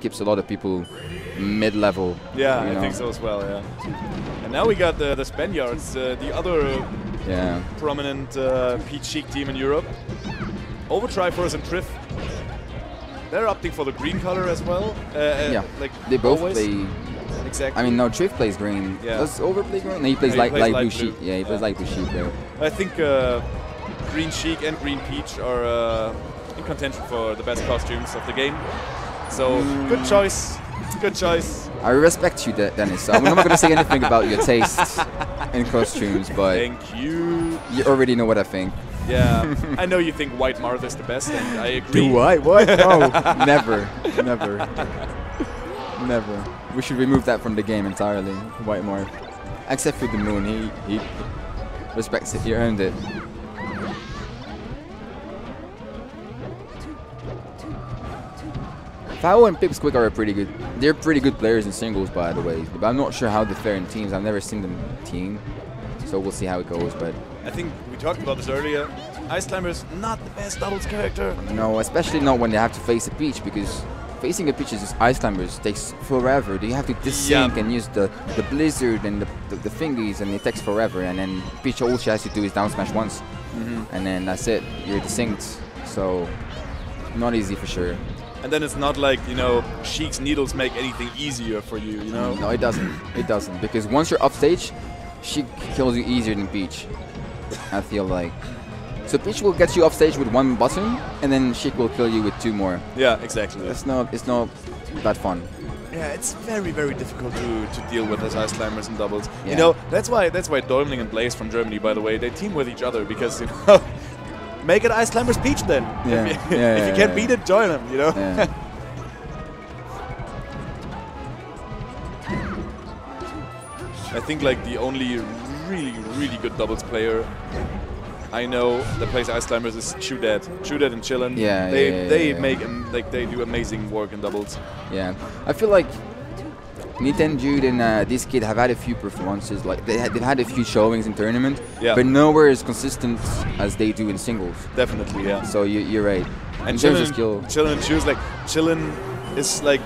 keeps a lot of people mid-level. Yeah, I think so as well, yeah. And now we got the Spaniards, the other prominent Peach Chic team in Europe. OVertriforce and Trif. They're opting for the green color as well. Yeah, like they both always. play. Exactly. I mean, no, Trif plays green. Yeah. Does Over play green? No, he plays light blue Chic. Yeah, he plays light blue Chic there. I think Green Chic and Green Peach are in contention for the best costumes of the game. So, good choice. Good choice. I respect you, Dennis. I'm not going to say anything about your taste in costumes, but thank you. You already know what I think. Yeah, I know you think White Martha is the best, and I agree. Do I? What? No, never, never, never. We should remove that from the game entirely, White Martha. Except for the Moon, he respects it. He earned it. FA0 and Pipsqueak are pretty good. They're pretty good players in singles, by the way. But I'm not sure how they fare in teams. I've never seen them team, so we'll see how it goes. But I think we talked about this earlier. Ice Climber's not the best doubles character. No, especially not when they have to face a Peach, because facing a Peach as Ice Climbers takes forever. They have to desync and use the Blizzard and the thingies, and it takes forever. And then Peach, all she has to do is down smash once, and then that's it. You're desynced. So not easy for sure. And then it's not like, you know, Sheik's needles make anything easier for you, you know? No, it doesn't. It doesn't. Because once you're off stage, Sheik kills you easier than Peach, I feel like. So Peach will get you off stage with one button, and then Sheik will kill you with two more. Yeah, exactly. It's not that fun. Yeah, it's very, very difficult to deal with as Ice Climbers in doubles. Yeah. You know, that's why Däumling and Blaze from Germany, by the way, they team with each other because, you know, make it Ice Climbers Peach then. Yeah. If you can't beat it, join them, you know? Yeah. I think like the only really, really good doubles player I know that plays Ice Climbers is Chudet and Chillin. Yeah, they make they do amazing work in doubles. Yeah, I feel like Niten, Jude, and this kid have had a few performances. Like they've had a few showings in tournament, but nowhere as consistent as they do in singles. Definitely, yeah. So you're right. And in terms of skill, Chillin and Choose, like Chillin is like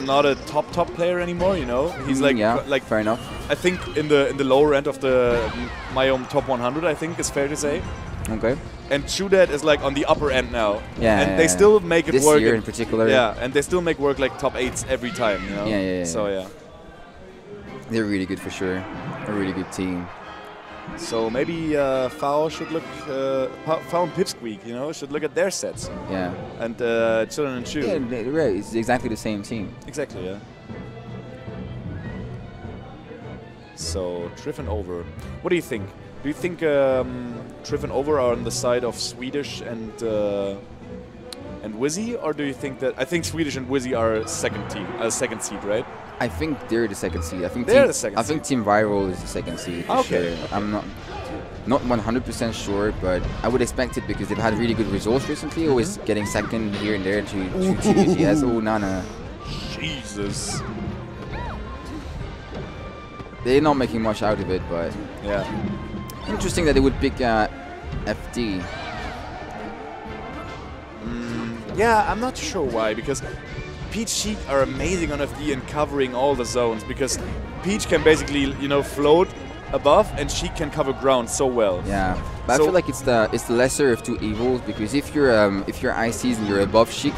not a top player anymore. You know, he's like like fair enough. I think in the lower end of the Myome top 100, I think is fair to say. Okay. And Chudet is like on the upper end now. Yeah. And they still make it this work. This year in particular. Yeah, and they still make work like top 8s every time, you know? Yeah. So yeah. They're really good for sure. A really good team. So maybe FA0 should look, FA0 and Pipsqueak, you know, should look at their sets. Yeah. And Children and Chu. Yeah, right. It's exactly the same team. Exactly, yeah. So Trif and Over. What do you think? Do you think Trif and Over are on the side of Swedish and Wizzy, or do you think that Swedish and Wizzy are second seed, right? I think they're the second seed. I think they're the second seed. I think Team Viral is the second seed. For sure. I'm not 100% sure, but I would expect it because they've had really good results recently. Always getting second here and there to TGS. Oh, Nana. Jesus. They're not making much out of it, but yeah. Interesting that they would pick FD. Yeah, I'm not sure why, because Peach Chic are amazing on FD and covering all the zones, because Peach can basically, you know, float above and Chic can cover ground so well. Yeah, but so I feel like it's the lesser of two evils, because if you're ICs and you're above Chic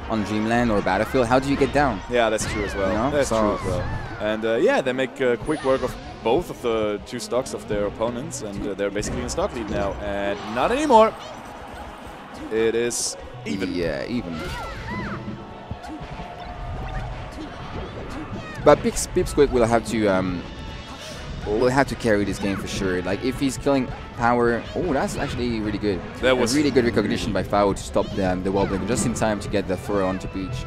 on Dreamland or Battlefield, how do you get down? Yeah, that's true as well. You know? That's true as well. And yeah, they make quick work of both of the two stocks of their opponents, and they're basically in stock lead now. And not anymore. It is even. Yeah, even. But Pipsqueak will have to carry this game for sure. Like if he's killing power, oh, that's actually really good. That was really good recognition by FA0 to stop the wall break just in time to get the throw onto Peach.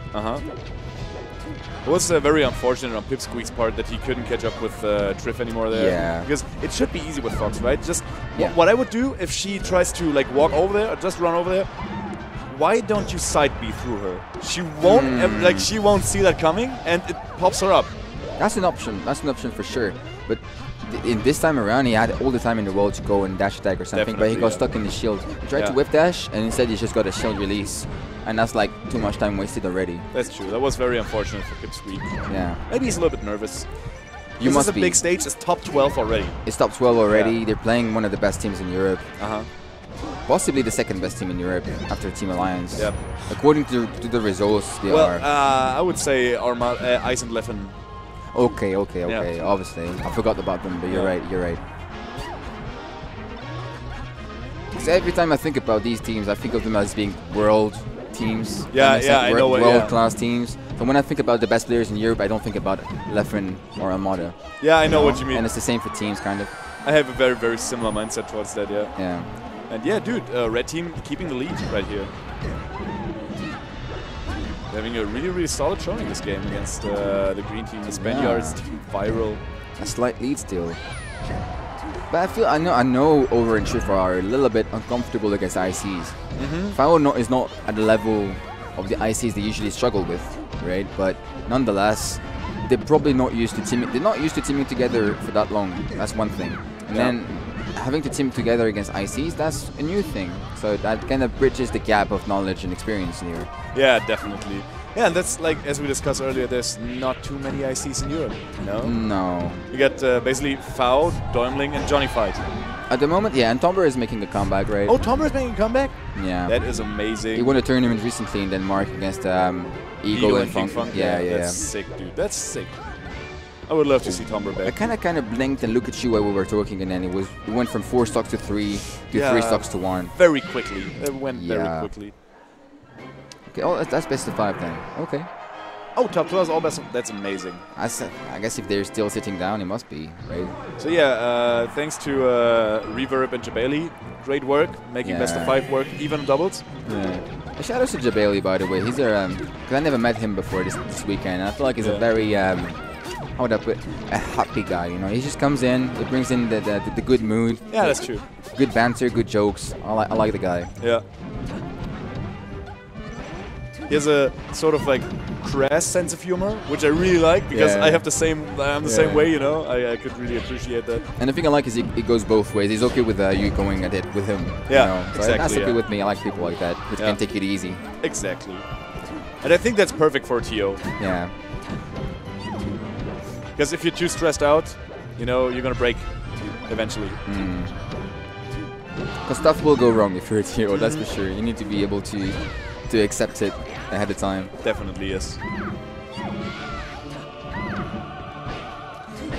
It was very unfortunate on Pipsqueak's part that he couldn't catch up with Trif anymore there. Yeah. Because it should be easy with Fox, right? Just what I would do if she tries to like walk over there or just run over there. Why don't you side B through her? She won't ever, she won't see that coming, and it pops her up. That's an option. That's an option for sure. But in this time around, he had all the time in the world to go and dash attack or something. But he got stuck in the shield. He tried to whip dash, and instead he just got a shield release. and that's like too much time wasted already. That's true. That was very unfortunate for Pipsqueak. Yeah. Maybe he's a little bit nervous. You must be. This is a big stage. It's top 12 already. It's top 12 already. Yeah. They're playing one of the best teams in Europe. Uh-huh. Possibly the second best team in Europe after Team Alliance. Yep. According to the results, they are. I would say Ice and Leffen. Okay. Yeah. Obviously, I forgot about them, but you're right. You're right. Because every time I think about these teams, I think of them as being world teams. I know. World-class teams. So when I think about the best players in Europe, I don't think about Leffen or Armada. Yeah, I know what you mean. And it's the same for teams, kind of. I have a very, very similar mindset towards that, yeah. Yeah. And yeah, dude, red team keeping the lead right here. They're having a really, really solid showing this game against the green team, the Spaniards, Team Viral. A slight lead still. But I know Over and Trif are a little bit uncomfortable against ICs. FA0 is not at the level of the ICs they usually struggle with, right? But nonetheless, they're probably not used to teaming. They're not used to teaming together for that long. That's one thing. And then having to team together against ICs, that's a new thing. So that kind of bridges the gap of knowledge and experience here. Yeah, definitely. Yeah, and that's like, as we discussed earlier, there's not too many ICs in Europe, you know? No. You got basically FA0, Däumling, and Johnny Fight. At the moment, yeah, and Tomber is making a comeback, right? Oh, Tomber is making a comeback? Yeah. That is amazing. He won a tournament recently in Denmark against Eagle and Funk. Yeah. That's sick, dude. That's sick. I would love to see Tomber back. I kind of blinked and looked at you while we were talking, and then it went from 4 stocks to 3 to 3 stocks to 1. Very quickly. It went very quickly. Okay, oh, that's best of 5 then. Okay. Oh, top 12 is all best of, that's amazing. I guess if they're still sitting down, it must be, right? So yeah, thanks to Reverb and Jabali. Great work, making best of 5 work, even doubles. Yeah. Shout out to Jabali, by the way. He's because I never met him before this weekend. And I feel like he's a very, how would I put, a happy guy, you know? He just comes in, he brings in the good mood. Yeah, that's true. Good banter, good jokes. I like the guy. Yeah. He has a sort of like crass sense of humor, which I really like because I have the same. I'm the same way, you know. I could really appreciate that. And the thing I like is it goes both ways. He's okay with you going at it with him. Yeah, you know? So exactly. That's okay with me. I like people like that who can take it easy. Exactly. And I think that's perfect for a TO. Yeah. Because if you're too stressed out, you know, you're gonna break eventually. Because stuff will go wrong if you're a TO. That's for sure. You need to be able to accept it ahead of time. Definitely, yes.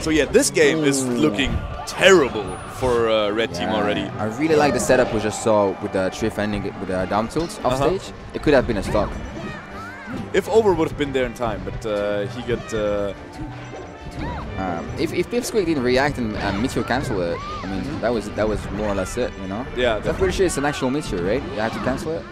So yeah, this game is looking terrible for red team already. I really like the setup we just saw with the Trif ending it with the down tilt off stage. It could have been a stock. If Over would have been there in time, but he got... if Pipsqueak didn't react and Meteor cancel it, I mean, that was more or less it, you know? Yeah, I'm pretty sure it's an actual Meteor, right? You have to cancel it?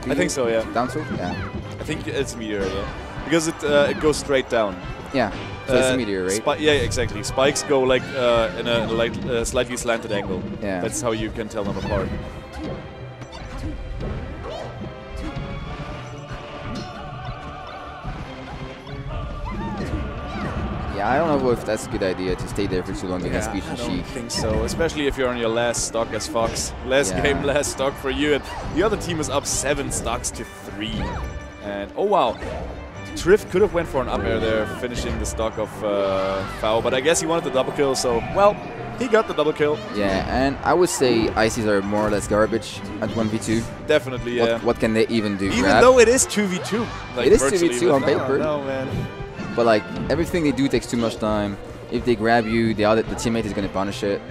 I think so, yeah. Down tilt? Yeah. I think it's Meteor, yeah. Because it goes straight down. Yeah, so it's a Meteor, right? Yeah, exactly. Spikes go like in a slightly slanted angle. Yeah. That's how you can tell them apart. Yeah, I don't know if that's a good idea to stay there for too long against Peach and Sheik. I don't think so, especially if you're on your last stock as Fox. Last game, last stock for you. And the other team is up 7 stocks to 3. And oh wow, Trif could have went for an up air there, finishing the stock of FA0, but I guess he wanted the double kill, so well, he got the double kill. Yeah, and I would say ICs are more or less garbage at 1v2. Definitely, yeah. What can they even do? Even though it is 2v2. Like it is 2v2 on paper. No, man. But like everything they do takes too much time. If they grab you, the teammate is gonna punish it.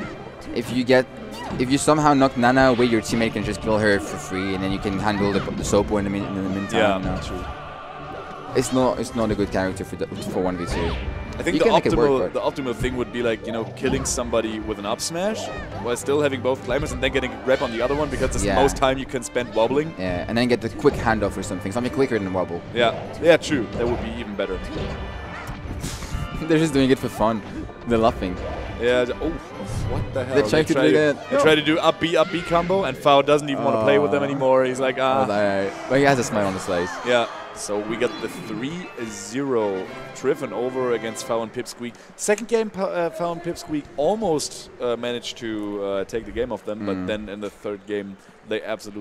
If you somehow knock Nana away, your teammate can just kill her for free, and then you can handle the Sopo in the meantime. Yeah, you know? true. It's not a good character for 1v2. I think the optimal thing would be like, you know, killing somebody with an up smash while still having both climbers and then getting a grab on the other one because it's the most time you can spend wobbling. Yeah, and then get the quick handoff or something quicker than wobble. Yeah, true. That would be even better. They're just doing it for fun. They're laughing. Yeah. Oh, what the hell? They try to do that. They try to do up B combo, and FA0 doesn't even want to play with them anymore. He's like, ah. But he has a smile on his face. Yeah. So we got the 3-0 Trif and Over against FA0 and Pipsqueak. Second game, FA0 and Pipsqueak almost managed to take the game off them, but then in the third game, they absolutely